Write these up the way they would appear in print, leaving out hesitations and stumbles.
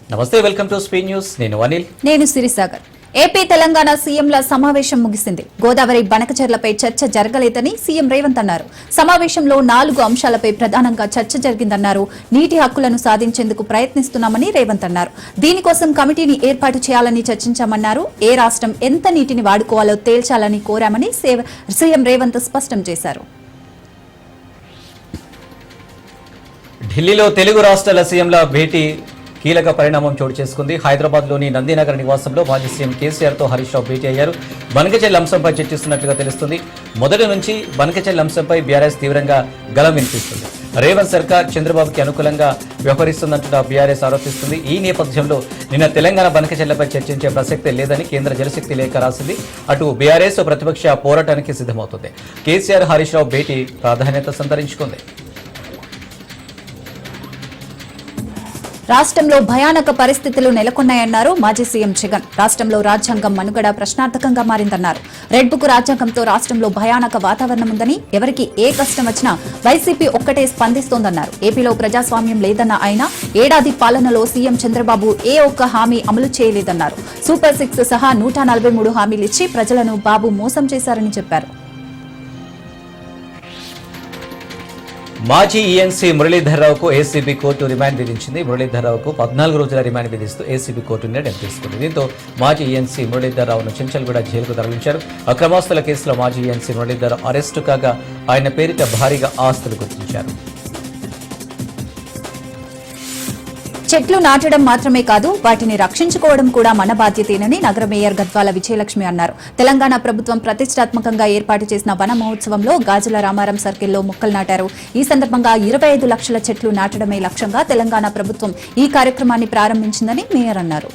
నమస్తే, welcome to స్పీ news. నేను అనిల్. నేను సిరిసాగర్. ఏపీ తెలంగాణ సీఎంల సమావేశం ముగిసింది. గోదావరి బనకచెర్లపై చర్చ జరగలేదని సీఎం రేవంత్ అన్నారు. సమావేశంలో 4 అంశాలపై ప్రధానంగా చర్చ జరిగిందన్నారు. నీటి హక్కులను సాధించేందుకు ప్రయత్నిస్తున్నామని రేవంత్ అన్నారు. దీనికోసం కమిటీని ఏర్పాటు చేయాలని చర్చించామన్నారు. ఏ రాష్ట్రం ఎంత నీటిని వాడుకోవాలో తేల్చాలని కోరామని సీఎం రేవంత్ స్పష్టం చేశారు. ఢిల్లీలో తెలుగు రాష్ట్రాల సీఎంల భేటీ కీలక పరిణామం చోటు చేసుకుంది. హైదరాబాద్లోని నందినగర్ నివాసంలో మాజీ సీఎం కేసీఆర్తో హరీష్ రావు భేటీ అయ్యారు. బనకచెర్ల అంశంపై చర్చిస్తున్నట్లుగా తెలుస్తుంది. మొదటి నుంచి బనకచెర్ల అంశంపై బీఆర్ఎస్ తీవ్రంగా గళం వినిపిస్తుంది. రేవంత్ సర్కార్ చంద్రబాబుకి అనుకూలంగా వ్యవహరిస్తున్నట్టుగా బీఆర్ఎస్ ఆరోపిస్తుంది. ఈ నేపథ్యంలో నిన్న తెలంగాణ బనకచెర్లపై చర్చించే ప్రసక్తే లేదని కేంద్ర జలశక్తి లేఖ రాసింది. అటు బీఆర్ఎస్ ప్రతిపక్ష పోరాటానికి సిద్ధమవుతుంది. కేసీఆర్ హరీష్ రావు భేటీ ప్రాధాన్యత సంతరించుకుంది. రాష్ట్రంలో భయానక పరిస్థితులు నెలకొన్నాయన్నారు మాజీ సీఎం జగన్. రాష్ట్రంలో రాజ్యాంగం మనుగడ ప్రశ్నార్థకంగా మారిందన్నారు. రెడ్ బుక్ రాజ్యాంగంతో రాష్ట్రంలో భయానక వాతావరణం ఉందని, ఎవరికి ఏ కష్టం వచ్చినా వైసీపీ ఒక్కటే స్పందిస్తోందన్నారు. ఏపీలో ప్రజాస్వామ్యం లేదన్న ఆయన ఏడాది పాలనలో సీఎం చంద్రబాబు ఏ ఒక్క హామీ అమలు చేయలేదన్నారు. సూపర్ 6 సహా 143 హామీలిచ్చి ప్రజలను బాబు మోసం చేశారని చెప్పారు. మాజీ ఈఎన్సీ మురళీధర్రావుకు ఏసీబీ కోర్టు రిమాండ్ విధించింది. మురళీధర్రావుకు 14 రోజుల రిమాండ్ విధిస్తూ ఏసీబీ కోర్టు నిర్ణయం తీసుకుంది. దీంతో మాజీ ఈఎన్సీ మురళీధర్రావును చెంచల్గూడ జైలుకు తరలించారు. అక్రమాస్తుల కేసులో మాజీ ఈఎన్సీ మురళీధర్రావు అరెస్టు కాగా ఆయన పేరిట భారీగా ఆస్తులు గుర్తించారు. చెట్లు నాటడం మాత్రమే కాదు, వాటిని రక్షించుకోవడం కూడా మన బాధ్యతేనని నగర మేయర్ గద్వాల విజయలక్ష్మి అన్నారు. తెలంగాణ ప్రభుత్వం ప్రతిష్టాత్మకంగా ఏర్పాటు చేసిన వన మహోత్సవంలో గాజుల రామారం సర్కిల్లో మొక్కలు నాటారు. ఈ సందర్భంగా 25 లక్షల చెట్లు నాటడమే లక్ష్యంగా తెలంగాణ ప్రభుత్వం ఈ కార్యక్రమాన్ని ప్రారంభించిందని మేయర్ అన్నారు.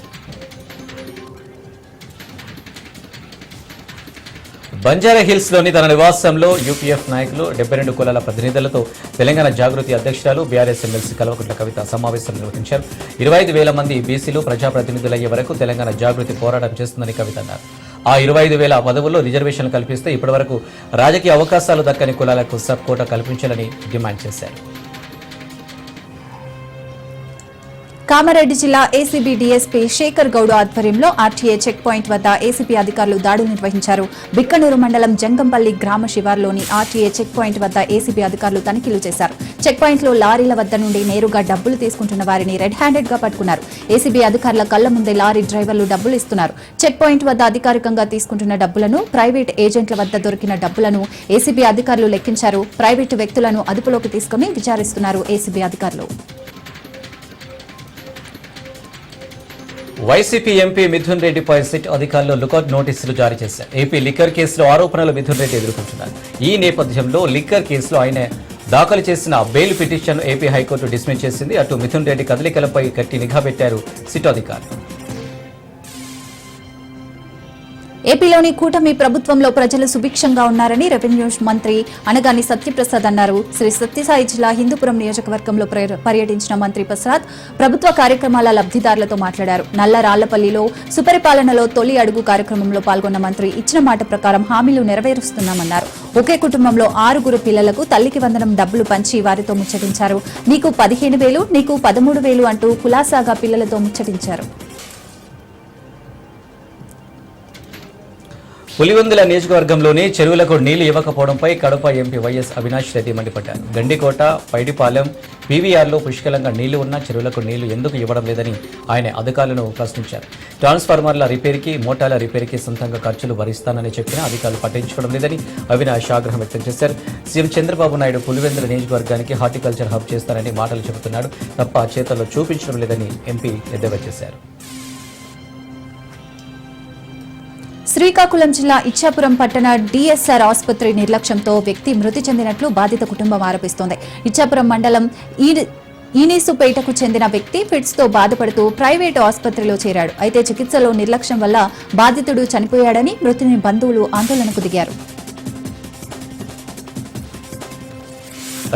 బంజారాహిల్స్ లోని తన నివాసంలో యూపీఎఫ్ నాయకులు 72 కులాల ప్రతినిధులతో తెలంగాణ జాగృతి అధ్యక్షురాలు బీఆర్ఎస్ ఎమ్మెల్సీ కల్వకుంట్ల కవిత సమావేశం నిర్వహించారు. 25,000 మంది బీసీలు ప్రజాప్రతినిధులయ్యే వరకు తెలంగాణ జాగృతి పోరాటం చేస్తుందని కవిత అన్నారు. ఆ 25,000 పదవుల్లో రిజర్వేషన్లు కల్పిస్తే ఇప్పటివరకు రాజకీయ అవకాశాలు దక్కని కులాలకు సబ్ కోటా కల్పించాలని డిమాండ్ చేశారు. కామారెడ్డి జిల్లా ఏసీబీ డీఎస్పీ శేఖర్ గౌడ్ ఆధ్వర్యంలో ఆర్టీఏ చెక్ పాయింట్ వద్ద ఏసీబీ అధికారులు దాడులు నిర్వహించారు. బిక్కనూరు మండలం జంగంపల్లి గ్రామ శివార్లోని ఆర్టీఏ చెక్ పాయింట్ వద్ద ఏసీబీ అధికారులు తనిఖీలు చేశారు. చెక్ పాయింట్లో లారీల వద్ద నుండి నేరుగా డబ్బులు తీసుకుంటున్న వారిని రెడ్ హ్యాండెడ్ గా పట్టుకున్నారు. ఏసీబీ అధికారుల కళ్ల ముందే లారీ డ్రైవర్లు డబ్బులు ఇస్తున్నారు. చెక్ పాయింట్ వద్ద అధికారికంగా తీసుకుంటున్న డబ్బులను, ప్రైవేట్ ఏజెంట్ల వద్ద దొరికిన డబ్బులను ఏసీబీ అధికారులు లెక్కించారు. ప్రైవేటు వ్యక్తులను అదుపులోకి తీసుకుని విచారిస్తున్నారు ఏసీబీ అధికారులు. వైసీపీ ఎంపీ మిథున్ రెడ్డిపై సిట్ అధికారులు లుకౌట్ నోటీసులు జారీ చేశారు. ఏపీ లిక్కర్ కేసులో ఆరోపణలు మిథున్ రెడ్డి ఎదుర్కొంటున్నారు. ఈ నేపథ్యంలో లిక్కర్ కేసులో ఆయన దాఖలు చేసిన bail petition AP high court dismiss చేసింది. అటు మిథున్ రెడ్డి కదలికలపై గట్టి నిఘా పెట్టారు సిట్ అధికారులు. ఏపీలోని కూటమి ప్రభుత్వంలో ప్రజలు సుభిక్షంగా ఉన్నారని రెవెన్యూ మంత్రి అనగాని సత్యప్రసాద్ అన్నారు. శ్రీ సత్యసాయి జిల్లా హిందూపురం నియోజకవర్గంలో పర్యటించిన మంత్రి ప్రసాద్ ప్రభుత్వ కార్యక్రమాల లబ్ధిదారులతో మాట్లాడారు. నల్ల రాళ్లపల్లిలో సుపరిపాలనలో తొలి అడుగు కార్యక్రమంలో పాల్గొన్న మంత్రి ఇచ్చిన మాట ప్రకారం హామీలు నెరవేరుస్తున్నామన్నారు. ఒకే కుటుంబంలో 6 పిల్లలకు తల్లికి వందనం డబ్బులు పంచి వారితో ముచ్చటించారు. నీకు 15,000, నీకు 13,000 అంటూ కులాసాగా పిల్లలతో ముచ్చటించారు. పులివెందుల నియోజకవర్గంలోని చెరువులకు నీళ్లు ఇవ్వకపోవడంపై కడప ఎంపీ వైఎస్ అవినాష్ రెడ్డి మండిపడ్డారు. గండికోట, పైడిపాలెం, పీవీఆర్లో పుష్కలంగా నీళ్లు ఉన్నా చెరువులకు నీళ్లు ఎందుకు ఇవ్వడం లేదని ఆయన అధికారులను ప్రశ్నించారు. ట్రాన్స్ఫార్మర్ల రిపేర్కి, మోటార్ల రిపేర్కి సొంతంగా ఖర్చులు భరిస్తానని చెప్పినా అధికారులు పట్టించుకోవడం లేదని అవినాష్ ఆగ్రహం వ్యక్తం చేశారు. సీఎం చంద్రబాబు నాయుడు పులివెందుల నియోజకవర్గానికి హార్టికల్చర్ హబ్ చేస్తారని మాటలు చెబుతున్నాడు తప్ప చేతల్లో చూపించడం లేదని ఎంపీ ఎద్దేవా చేశారు. శ్రీకాకుళం జిల్లా ఇచ్చాపురం పట్టణ డీఎస్ఆర్ ఆసుపత్రి నిర్లక్ష్యంతో వ్యక్తి మృతి చెందినట్లు బాధిత కుటుంబం ఆరోపిస్తోంది. ఇచ్చాపురం మండలం ఈనీసుపేటకు చెందిన వ్యక్తి ఫిట్స్ తో బాధపడుతూ ప్రైవేటు ఆసుపత్రిలో చేరాడు. అయితే చికిత్సలో నిర్లక్ష్యం వల్ల బాధితుడు చనిపోయాడని మృతుని బంధువులు ఆందోళనకు దిగారు.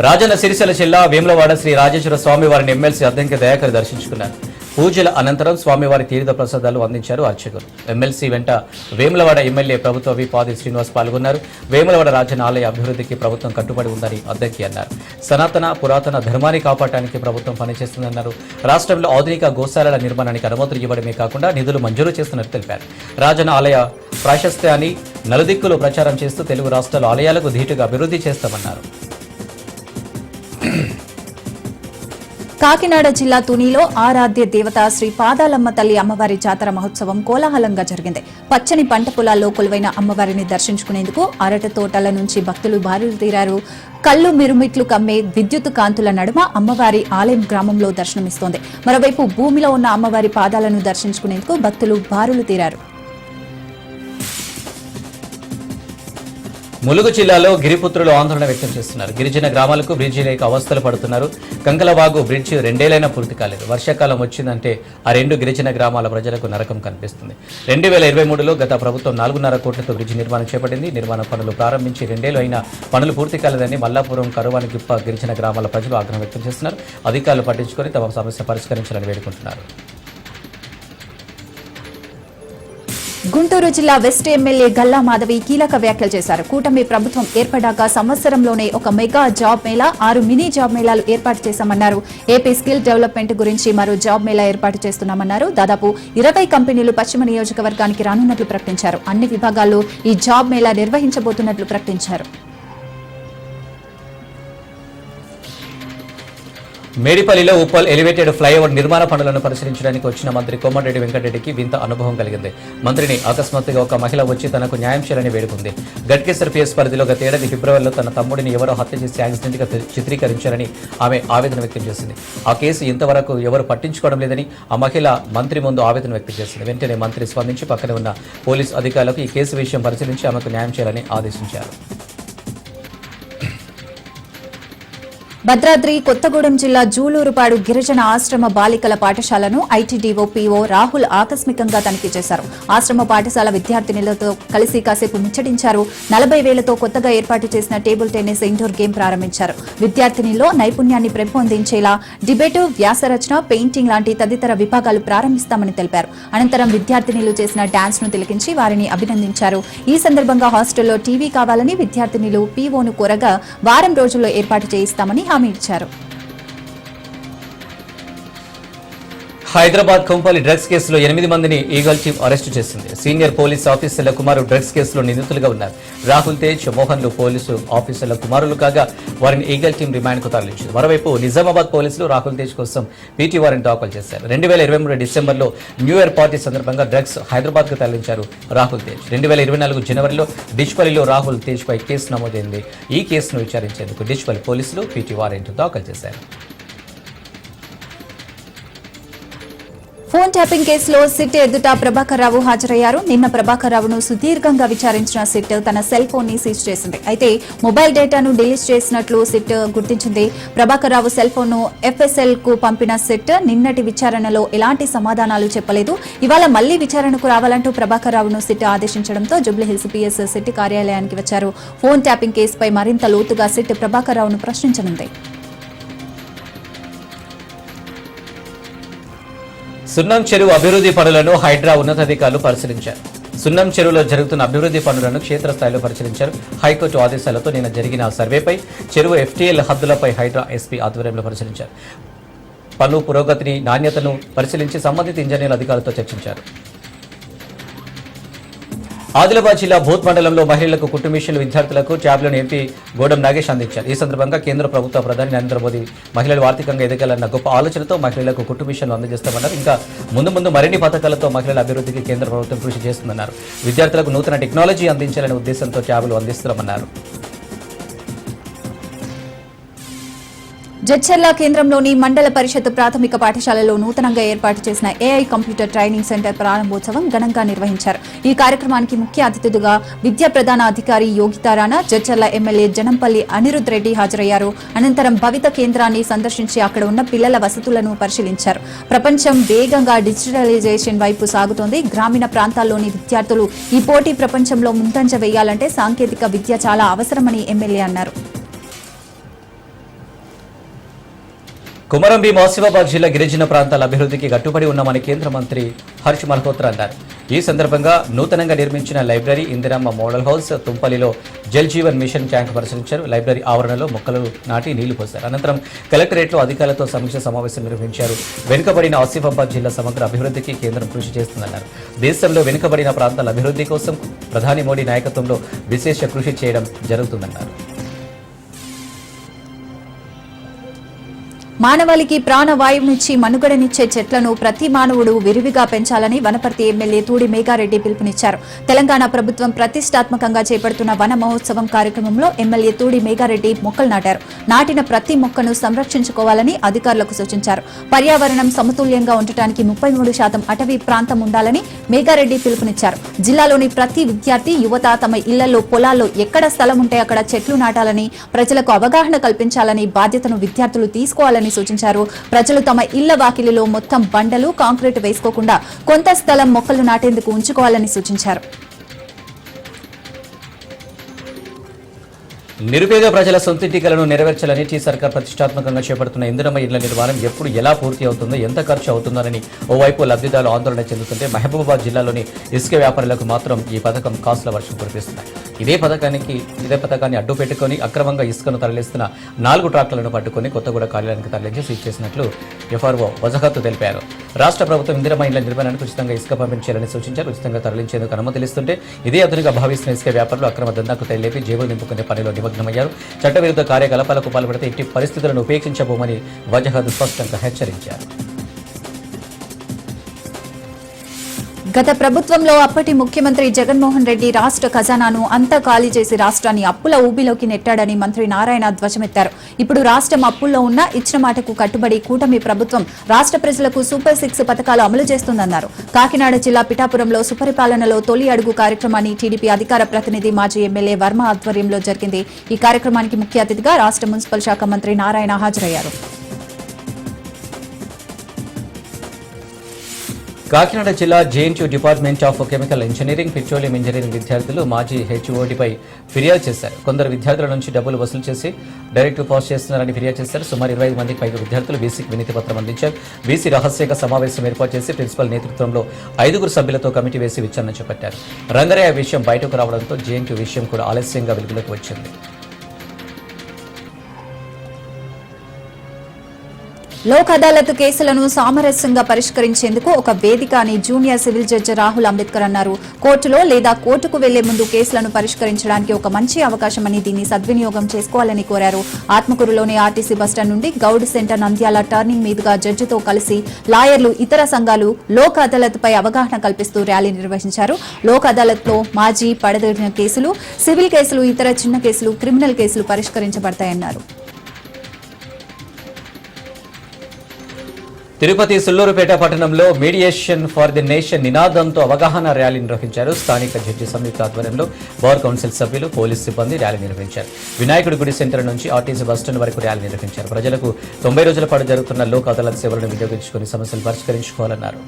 రాజన్న సిరిసిల్ల జిల్లా వేములవాడ శ్రీ రాజేశ్వర స్వామి వారిని ఎమ్మెల్సీ అద్దంకి దయాకర్ దర్శించుకున్నారు. పూజల అనంతరం స్వామివారి తీర్థ ప్రసాదాలు అందించారు అర్చకులు. ఎమ్మెల్సీ వెంట వేములవాడ ఎమ్మెల్యే ప్రభుత్వ విప్ ఆది శ్రీనివాస్ పాల్గొన్నారు. వేములవాడ రాజన్న ఆలయ అభివృద్ధికి ప్రభుత్వం కట్టుబడి ఉందని అద్దెకి అన్నారు. సనాతన పురాతన ధర్మాన్ని కాపాడటానికి ప్రభుత్వం పనిచేస్తుందన్నారు. రాష్ట్రంలో ఆధునిక గోశాలల నిర్మాణానికి అనుమతులు ఇవ్వడమే కాకుండా నిధులు మంజూరు చేస్తున్నట్టు తెలిపారు. రాజన్న ఆలయ ప్రాశస్త్యాన్ని నలుదిక్కులు ప్రచారం చేస్తూ తెలుగు రాష్ట్రాల ఆలయాలకు ధీటుగా అభివృద్ధి చేస్తామన్నారు. కాకినాడ జిల్లా తునిలో ఆరాధ్య దేవత శ్రీ పాదాలమ్మ తల్లి అమ్మవారి జాతర మహోత్సవం కోలాహలంగా జరిగింది. పచ్చని పంట పొలాల్లో కొలువైన అమ్మవారిని దర్శించుకునేందుకు అరట తోటల నుంచి భక్తులు బారులు తీరారు. కళ్ళు మిరుమిట్లు కమ్మే విద్యుత్ కాంతుల నడుమ అమ్మవారి ఆలయం గ్రామంలో దర్శనమిస్తోంది. మరోవైపు భూమిలో ఉన్న అమ్మవారి పాదాలను దర్శించుకునేందుకు భక్తులు బారులు తీరారు. ములుగు జిల్లాలో గిరిపుత్రులు ఆందోళన వ్యక్తం చేస్తున్నారు. గిరిజన గ్రామాలకు బ్రిడ్జి లేక అవస్థలు పడుతున్నారు. కంకలవాగు బ్రిడ్జి 2 ఏళ్లైనా పూర్తి కాలేదు. వర్షాకాలం వచ్చిందంటే ఆ 2 గిరిజన గ్రామాల ప్రజలకు నరకం కనిపిస్తుంది. 2023లో గత ప్రభుత్వం 4.5 కోట్లతో బ్రిడ్జి నిర్మాణం చేపట్టింది. నిర్మాణ పనులు ప్రారంభించి 2 ఏళ్లు అయినా పనులు పూర్తి కాలేదని మల్లాపురం, కరువానిగిప్ప గిరిజన గ్రామాల ప్రజలు ఆగ్రహం వ్యక్తం చేస్తున్నారు. అధికారులు పట్టించుకొని తమ సమస్య పరిష్కరించాలని వేడుకుంటున్నారు. గుంటూరు జిల్లా వెస్ట్ ఎమ్మెల్యే గల్లా మాధవి కీలక వ్యాఖ్యలు చేశారు. కూటమి ప్రభుత్వం ఏర్పడ్డాక సంవత్సరంలోనే ఒక mega job Mela, 6 mini job మేళాలు ఏర్పాటు చేశామన్నారు. ఏపీ స్కిల్ డెవలప్మెంట్ గురించి మరో జాబ్ మేళా ఏర్పాటు చేస్తున్నామన్నారు. దాదాపు 20 కంపెనీలు పశ్చిమ నియోజకవర్గానికి రానున్నట్లు ప్రకటించారు. అన్ని విభాగాల్లో ఈ జాబ్ మేళా నిర్వహించబోతున్నట్లు ప్రకటించారు. మేడిపల్లిలో ఉప్పల్ ఎలివేటెడ్ ఫ్లైఓవర్ నిర్మాణ పనులను పరిశీలించడానికి వచ్చిన మంత్రి కోమటిరెడ్డి వెంకటరెడ్డికి వింత అనుభవం కలిగింది. మంత్రిని అకస్మాత్తుగా ఒక మహిళ వచ్చి తనకు న్యాయం చేయాలని వేడుకుంది. గట్కేసర్ పిఎస్ పరిధిలో గత ఏడాది ఫిబ్రవరిలో తన తమ్ముడిని ఎవరో హత్య చేసి యాక్సిడెంట్గా చిత్రీకరించారని ఆమె ఆవేదన వ్యక్తం చేసింది. ఆ కేసు ఇంతవరకు ఎవరు పట్టించుకోవడం లేదని ఆ మహిళ మంత్రి ముందు ఆవేదన వ్యక్తం చేసింది. వెంటనే మంత్రి స్పందించి పక్కనే ఉన్న పోలీసు అధికారులకు ఈ కేసు విషయం పరిశీలించి ఆమెకు న్యాయం చేయాలని ఆదేశించారు. భద్రాద్రి కొత్తగూడెం జిల్లా జూలూరుపాడు గిరిజన ఆశ్రమ బాలికల పాఠశాలను ఐటీడీఓ పీఓ రాహుల్ ఆకస్మికంగా తనిఖీ చేశారు. ఆశ్రమ పాఠశాల విద్యార్థినులతో కలిసి కాసేపు ముచ్చటించారు. 40,000తో కొత్తగా ఏర్పాటు చేసిన టేబుల్ టెన్నిస్ ఇండోర్ గేమ్ ప్రారంభించారు. విద్యార్థినుల్లో నైపుణ్యాన్ని పెంపొందించేలా డిబేటు, వ్యాసరచన, పెయింటింగ్ లాంటి తదితర విభాగాలు ప్రారంభిస్తామని తెలిపారు. అనంతరం విద్యార్థినులు చేసిన డాన్స్ ను తిలకించి వారిని అభినందించారు. ఈ సందర్భంగా హాస్టల్లో టీవీ కావాలని విద్యార్థినులు పీఓను కోరగా వారం రోజుల్లో ఏర్పాటు చేయిస్తామని హామీ ఇచ్చారు. హైదరాబాద్ కొంపల్లి డ్రగ్స్ కేసులో 8 మందిని ఈగల్ టీం అరెస్టు చేసింది. సీనియర్ పోలీసు ఆఫీసర్ల కుమారు డ్రగ్స్ కేసులో నిందితులుగా ఉన్నారు. రాహుల్ తేజ్, మోహన్లు పోలీసు ఆఫీసర్ల కుమారులు కాగా వారిని ఈగల్ టీం రిమాండ్కు తరలించింది. మరోవైపు నిజామాబాద్ పోలీసులు రాహుల్ తేజ్ కోసం పీటీ వారెంట్ దాఖలు చేశారు. 2023 డిసెంబర్లో న్యూ ఇయర్ పార్టీ సందర్భంగా డ్రగ్స్ హైదరాబాద్కు తరలించారు రాహుల్ తేజ్. 2024 జనవరిలో డిచ్పల్లిలో రాహుల్ తేజ్పై కేసు నమోదైంది. ఈ కేసును విచారించేందుకు డిచ్పల్లి పోలీసులు పీటీ వారెంట్ దాఖలు చేశారు. ఫోన్ ట్యాపింగ్ కేసులో సిట్ ఎదుట ప్రభాకర్ రావు హాజరయ్యారు. నిన్న ప్రభాకర్ రావును సుదీర్ఘంగా విచారించిన సిట్ తన సెల్ ఫోన్ ని సీజ్ చేసింది. అయితే మొబైల్ డేటాను డిలీట్ చేసినట్లు సిట్ గుర్తించింది. ప్రభాకర్ రావు సెల్ ఫోన్ ను ఎఫ్ఎస్ఎల్ కు పంపిన సిట్ నిన్నటి విచారణలో ఎలాంటి సమాధానాలు చెప్పలేదు. ఇవాళ మళ్లీ విచారణకు రావాలంటూ ప్రభాకర్ రావును సిట్ ఆదేశించడంతో జూబ్లీహిల్స్ పిఎస్ సిట్ కార్యాలయానికి వచ్చారు. ఫోన్ ట్యాపింగ్ కేసుపై మరింత లోతుగా సిట్ ప్రభాకర్ రావును ప్రశ్నించనుంది. సున్నం చెరువు అభివృద్ధి పనులను హైడ్రా ఉన్నతాధికారులు పరిశీలించారు. సున్నం చెరువులో జరుగుతున్న అభివృద్ధి పనులను క్షేత్రస్థాయిలో పరిశీలించారు. హైకోర్టు ఆదేశాలతో నిన్న జరిగిన సర్వేపై చెరువు ఎఫ్టీఎల్ హద్దులపై హైడ్రా ఎస్పీ ఆధ్వర్యంలో పరిశీలించారు. పనుల పురోగతిని, నాణ్యతను పరిశీలించి సంబంధిత ఇంజనీర్ల అధికారులతో చర్చించారు. ఆదిలాబాద్ జిల్లా భూత్ మండలంలో మహిళలకు కుట్టు మిషన్లు విద్యార్థులకు ట్యాబ్లను ఎంపీ గోడం నాగేష్ అందించారు. ఈ సందర్భంగా కేంద్ర ప్రభుత్వ ప్రధాని నరేంద్ర మోదీ మహిళలు ఆర్థికంగా ఎదగాలన్న గొప్ప ఆలోచనతో మహిళలకు కుట్టు మిషన్లు అందజేస్తామన్నారు. ఇంకా ముందు మరిన్ని పథకాలతో మహిళల అభివృద్ధికి కేంద్ర ప్రభుత్వం కృషి చేస్తుందన్నారు. విద్యార్థులకు నూతన టెక్నాలజీ అందించాలనే ఉద్దేశంతో ట్యాబ్లు అందిస్తున్నామన్నారు. జడ్చర్ల కేంద్రంలోని మండల పరిషత్ ప్రాథమిక పాఠశాలలో నూతనంగా ఏర్పాటు చేసిన ఏఐ కంప్యూటర్ ట్రైనింగ్ సెంటర్ ప్రారంభోత్సవం ఘనంగా నిర్వహించారు. ఈ కార్యక్రమానికి ముఖ్య అతిథులుగా విద్యా ప్రధాన అధికారి యోగితారాణా, జడ్చర్ల ఎమ్మెల్యే జనంపల్లి అనిరుద్ రెడ్డి హాజరయ్యారు. అనంతరం భవిత కేంద్రాన్ని సందర్శించి అక్కడ ఉన్న పిల్లల వసతులను పరిశీలించారు. ప్రపంచం వేగంగా డిజిటలైజేషన్ వైపు సాగుతోంది. గ్రామీణ ప్రాంతాల్లోని విద్యార్థులు ఈ పోటీ ప్రపంచంలో ముందంజ వేయాలంటే సాంకేతిక విద్య చాలా అవసరమని ఎమ్మెల్యే అన్నారు. కుమరం భీం ఆసిఫాబాద్ జిల్లా గిరిజన ప్రాంతాల అభివృద్ధికి కట్టుబడి ఉన్నామని కేంద్ర మంత్రి హర్ష్ మల్హోత్రా అన్నారు. ఈ సందర్భంగా నూతనంగా నిర్మించిన లైబ్రరీ, ఇందిరమ్మ మోడల్ హౌస్, తుంపలిలో జల్ జీవన్ మిషన్ ట్యాంక్ పరిశీలించారు. లైబ్రరీ ఆవరణలో మొక్కలు నాటి నీళ్లు పోశారు. అనంతరం కలెక్టరేట్లో అధికారులతో సమీక్ష సమావేశం నిర్వహించారు. వెనుకబడిన ఆసిఫాబాద్ జిల్లా సమగ్ర అభివృద్ధికి కేంద్రం కృషి చేస్తుందన్నారు. దేశంలో వెనుకబడిన ప్రాంతాల అభివృద్ధి కోసం ప్రధాని మోడీ నాయకత్వంలో విశేష కృషి చేయడం జరుగుతుందన్నారు. మానవాళికి ప్రాణవాయువునిచ్చి మనుగడనిచ్చే చెట్లను ప్రతి మానవుడు విరివిగా పెంచాలని వనపర్తి ఎమ్మెల్యే తూడి మేఘారెడ్డి పిలుపునిచ్చారు. తెలంగాణ ప్రభుత్వం ప్రతిష్టాత్మకంగా చేపడుతున్న వన మహోత్సవం కార్యక్రమంలో ఎమ్మెల్యే తూడి మేఘారెడ్డి మొక్కలు నాటారు. నాటిన ప్రతి మొక్కను సంరక్షించుకోవాలని అధికారులకు సూచించారు. పర్యావరణం సమతుల్యంగా ఉండటానికి 33% అటవీ ప్రాంతం ఉండాలని మేఘారెడ్డి పిలుపునిచ్చారు. జిల్లాలోని ప్రతి విద్యార్థి, యువత తమ ఇళ్లలో, పొలాల్లో ఎక్కడ స్థలం ఉంటే అక్కడ చెట్లు నాటాలని, ప్రజలకు అవగాహన కల్పించాలని బాధ్యతను విద్యార్థులు తీసుకోవాలని సూచించారు. ప్రజలు తమ ఇళ్ల వాకిలిలో మొత్తం బండలు, కాంక్రీట్ వేసుకోకుండా కొంత స్థలం మొక్కలు నాటేందుకు ఉంచుకోవాలని సూచించారు. నిరుపేద ప్రజల సొంతింటి కలను నెరవేర్చాలని టీ సర్కార్ ప్రతిష్టాత్మకంగా చేపడుతున్న ఇందిరమ్మ ఇళ్ల నిర్మాణం ఎప్పుడు ఎలా పూర్తి అవుతుందో, ఎంత ఖర్చు అవుతుందోనని ఓవైపు లబ్ధిదారులు ఆందోళన చెందుతుంటే, మహబూబాబాద్ జిల్లాలోని ఇసుక వ్యాపారులకు మాత్రం ఈ పథకం కాసుల వర్షం కురిపిస్తున్నాయి. ఇదే పథకాన్ని అడ్డు పెట్టుకుని అక్రమంగా ఇసుకను తరలిస్తున్న 4 ట్రాక్టర్లను పట్టుకుని కొత్తగూడ కార్యాలయానికి తరలించి సీజ్ చేసినట్లు ఎఫ్ఆర్ఓ వజహతు తెలిపారు. రాష్ట్ర ప్రభుత్వం ఇందిరమ్మ ఇళ్ల నిర్మాణానికి ఉచితంగా ఇసుక పంపించాలని సూచించారు. ఉచితంగా తరలించేందుకు అనుమతిలిస్తుంటే ఇదే అదునుగా భావిస్తున్న ఇసుక వ్యాపారులు అక్రమ దందాకు తెరలేపి జేబులు నింపుకునే పనిలో నిమగ్నమయ్యారు. చట్టవిరుద్ధ కార్యకలాపాలకు పాల్పడితే ఎట్టి పరిస్థితులను ఉపేక్షించబోమని వజహతు స్పష్టంగా హెచ్చరించారు. గత ప్రభుత్వంలో అప్పటి ముఖ్యమంత్రి జగన్మోహన్ రెడ్డి రాష్ట్ర ఖజానాను అంతా ఖాళీ చేసి రాష్ట్రాన్ని అప్పుల ఊబిలోకి నెట్టాడని మంత్రి నారాయణ ధ్వజమెత్తారు. ఇప్పుడు రాష్ట్రం అప్పుల్లో ఉన్న ఇచ్చిన మాటకు కట్టుబడి కూటమి ప్రభుత్వం రాష్ట్ర ప్రజలకు సూపర్ 6 పథకాలు అమలు చేస్తుందన్నారు. కాకినాడ జిల్లా పిఠాపురంలో సుపరిపాలనలో తొలి అడుగు కార్యక్రమాన్ని టీడీపీ అధికార ప్రతినిధి మాజీ ఎమ్మెల్యే వర్మ ఆధ్వర్యంలో జరిగింది. ఈ కార్యక్రమానికి ముఖ్య అతిథిగా రాష్ట్ర మున్సిపల్ శాఖ మంత్రి నారాయణ హాజరయ్యారు. కాకినాడ జిల్లా JNTU department of chemical engineering, petroleum engineering విద్యార్థులు మాజీ హెచ్ఓడిపై ఫిర్యాదు చేశారు. కొందరు విద్యార్థుల నుంచి డబ్బులు వసూలు చేసి డైరెక్ట్ పాస్ చేస్తున్నారని ఫిర్యాదు చేశారు. సుమారు 25 మందికి పైగా విద్యార్థులు వీసీకి వినతి పత్రం అందించారు. వీసీ రహస్యంగా సమావేశం ఏర్పాటు చేసి ప్రిన్సిపల్ నేతృత్వంలో 5 సభ్యులతో కమిటీ వేసి విచారణ చేపట్టారు. రంగరయ్య విషయం బయటకు రావడంతో జేఎన్టీయూ విషయం కూడా ఆలస్యంగా వెలుగులోకి వచ్చింది. లోక్ అదాలత్ కేసులను సామరస్యంగా పరిష్కరించేందుకు ఒక వేదిక అని junior civil judge Rahul Ambedkar అన్నారు. కోర్టులో లేదా కోర్టుకు వెళ్లే ముందు కేసులను పరిష్కరించడానికి ఒక మంచి అవకాశమని దీన్ని సద్వినియోగం చేసుకోవాలని కోరారు. ఆత్మకూరులోని ఆర్టీసీ బస్టాండ్ నుండి గౌడ్ సెంటర్ నంద్యాల టర్నింగ్ మీదుగా జడ్జితో కలిసి లాయర్లు, ఇతర సంఘాలు లోక్ అదాలత్ పై అవగాహన కల్పిస్తూ ర్యాలీ నిర్వహించారు. లోక్ అదాలత్ లో మాజీ పడదొరిన కేసులు, సివిల్ కేసులు, ఇతర చిన్న కేసులు, క్రిమినల్ కేసులు పరిష్కరించబడతాయన్నారు. తిరుపతి సుల్లూరుపేట పట్టణంలో మీడియేషన్ ఫర్ ది నేషన్ నినాదంతో అవగాహన ర్యాలీ నిర్వహించారు. స్థానిక జడ్జి సంయుక్త ఆధ్వర్యంలో బార్ కౌన్సిల్ సభ్యులు, పోలీసు సిబ్బంది ర్యాలీ నిర్వహించారు. వినాయకుడి గుడి సెంటర్ నుంచి ఆర్టీసీ బస్టాండ్ వరకు ర్యాలీ నిర్వహించారు. ప్రజలకు 90 రోజుల పాటు జరుగుతున్న లోక్ అదాలత్ సేవలను వినియోగించుకుని సమస్యలు పరిష్కరించుకోవాలన్నారు.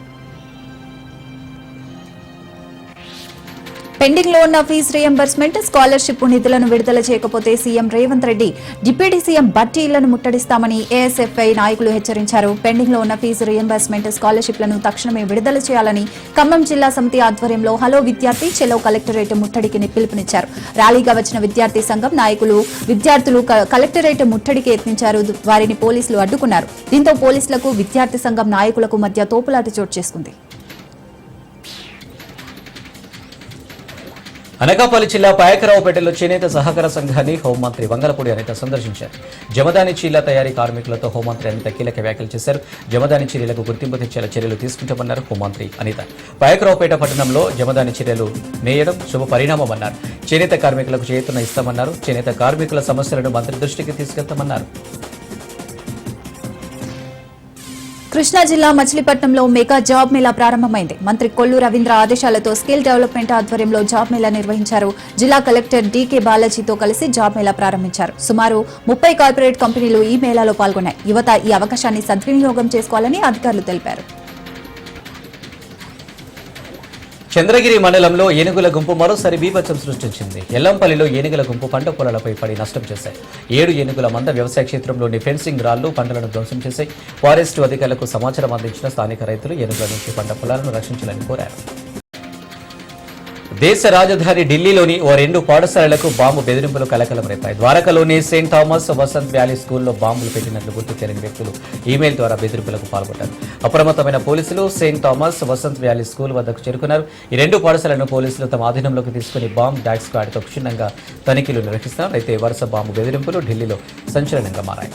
పెండింగ్ లో ఉన్న ఫీజు రియంబర్స్మెంట్, స్కాలర్షిప్ నిధులను విడుదల చేయకపోతే CM Revanth Reddy, deputy CM బట్టి ఇళ్లను ముట్టడిస్తామని ఏఎస్ఎఫ్ఐ నాయకులు హెచ్చరించారు. పెండింగ్ లో ఉన్న ఫీజు రియంబర్స్మెంట్, స్కాలర్షిప్లను తక్షణమే విడుదల చేయాలని ఖమ్మం జిల్లా సమితి ఆధ్వర్యంలో హలో విద్యార్థి చెలో కలెక్టరేట్ ముట్టడికి పిలుపునిచ్చారు. ర్యాలీగా వచ్చిన విద్యార్థి సంఘం నాయకులు, విద్యార్థులు కలెక్టరేట్ ముట్టడికి యత్నించారు. వారిని పోలీసులు అడ్డుకున్నారు. దీంతో పోలీసులకు, విద్యార్థి సంఘం నాయకులకు మధ్య తోపులాట చోటు చేసుకుంది. అనకాపల్లి జిల్లా పాయకరావుపేటలో చేనేత సహకార సంఘాన్ని హోంమంత్రి వంగలపూడి అనిత సందర్శించారు. జమదాని చీల తయారీ కార్మికులతో హోంమంత్రి అనిత కీలక వ్యాఖ్యలు చేశారు. జమదాని చీరలకు గుర్తింపు తెచ్చేలా చర్యలు తీసుకుంటామన్నారు హోంమంత్రి అనిత. పాయకరావుపేట పట్టణంలో జమదాని చీరలు నేయడం శుభ పరిణామమన్నారు. చేనేత కార్మికులకు చేయూతను ఇస్తామన్నారు. చేనేత కార్మికుల సమస్యలను మంత్రి దృష్టికి తీసుకెళ్తామన్నారు. కృష్ణా జిల్లా మచిలీపట్నంలో మెగా జాబ్ మేళా ప్రారంభమైంది. మంత్రి కొల్లు రవీంద్ర ఆదేశాలతో స్కిల్ డెవలప్మెంట్ ఆధ్వర్యంలో జాబ్ మేళా నిర్వహించారు. జిల్లా కలెక్టర్ డీకే బాలాజీతో కలిసి జాబ్ మేళా ప్రారంభించారు. సుమారు 30 కార్పొరేట్ కంపెనీలు ఈ మేళాలో పాల్గొన్నాయి. యువత ఈ అవకాశాన్ని సద్వినియోగం చేసుకోవాలని అధికారులు తెలిపారు. చంద్రగిరి మండలంలో ఏనుగుల గుంపు మరోసారి బీభత్సం సృష్టించింది. ఎల్లంపల్లిలో ఏనుగుల గుంపు పంట పొలాలపై పడి నష్టం చేశాయి. 7 ఏనుగుల మంద వ్యవసాయ క్షేత్రంలోని ఫెన్సింగ్ రాళ్లు పంటలను ధ్వంసం చేశాయి. ఫారెస్టు అధికారులకు సమాచారం అందించిన స్థానిక రైతులు ఏనుగుల నుంచి పంట పొలాలను రక్షించాలని కోరారు. దేశ రాజధాని ఢిల్లీలోని ఓ 2 పాఠశాలలకు బాంబు బెదిరింపులు కలకలం రేపాయి. ద్వారకలోని సెయింట్ థామస్ వసంత్ వ్యాలీ స్కూల్లో బాంబులు పెట్టినట్లు గుర్తు తెలియని వ్యక్తులు ఈమెయిల్ ద్వారా బెదిరింపులకు పాల్పడ్డారు. అప్రమత్తమైన పోలీసులు Saint Thomas Vasant valley school వద్దకు చేరుకున్నారు. ఈ 2 పాఠశాలను పోలీసులు తమ ఆధీనంలోకి తీసుకుని బాంబ్ డాగ్ స్క్వాడ్తో క్షుణ్ణంగా తనిఖీలు నిర్వహిస్తున్నారు. అయితే వరుస బాంబు బెదిరింపులు ఢిల్లీలో సంచలనంగా మారాయి.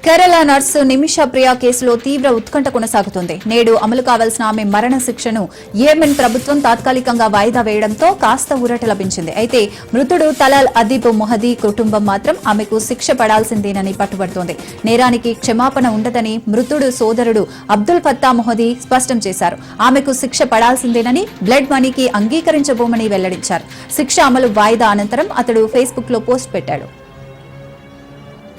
కేరళ నర్సు నిమిషా ప్రియా కేసులో తీవ్ర ఉత్కంఠ కొనసాగుతుంది. నేడు అమలు కావాల్సిన ఆమె మరణ శిక్షను యెమెన్ ప్రభుత్వం తాత్కాలికంగా వాయిదా వేయడంతో కాస్త ఊరట లభించింది. అయితే మృతుడు తలాల్ అదీబ్ మొహదీ కుటుంబం మాత్రం ఆమెకు శిక్ష పడాల్సిందేనని పట్టుబడుతోంది. నేరానికి క్షమాపణ ఉండదని మృతుడు సోదరుడు అబ్దుల్ ఫత్తా మొహదీ స్పష్టం చేశారు. ఆమెకు శిక్ష పడాల్సిందేనని, బ్లడ్ మనీకి అంగీకరించబోమని వెల్లడించారు. శిక్ష అమలు వాయిదా అనంతరం అతడు ఫేస్బుక్ లో పోస్ట్ పెట్టాడు.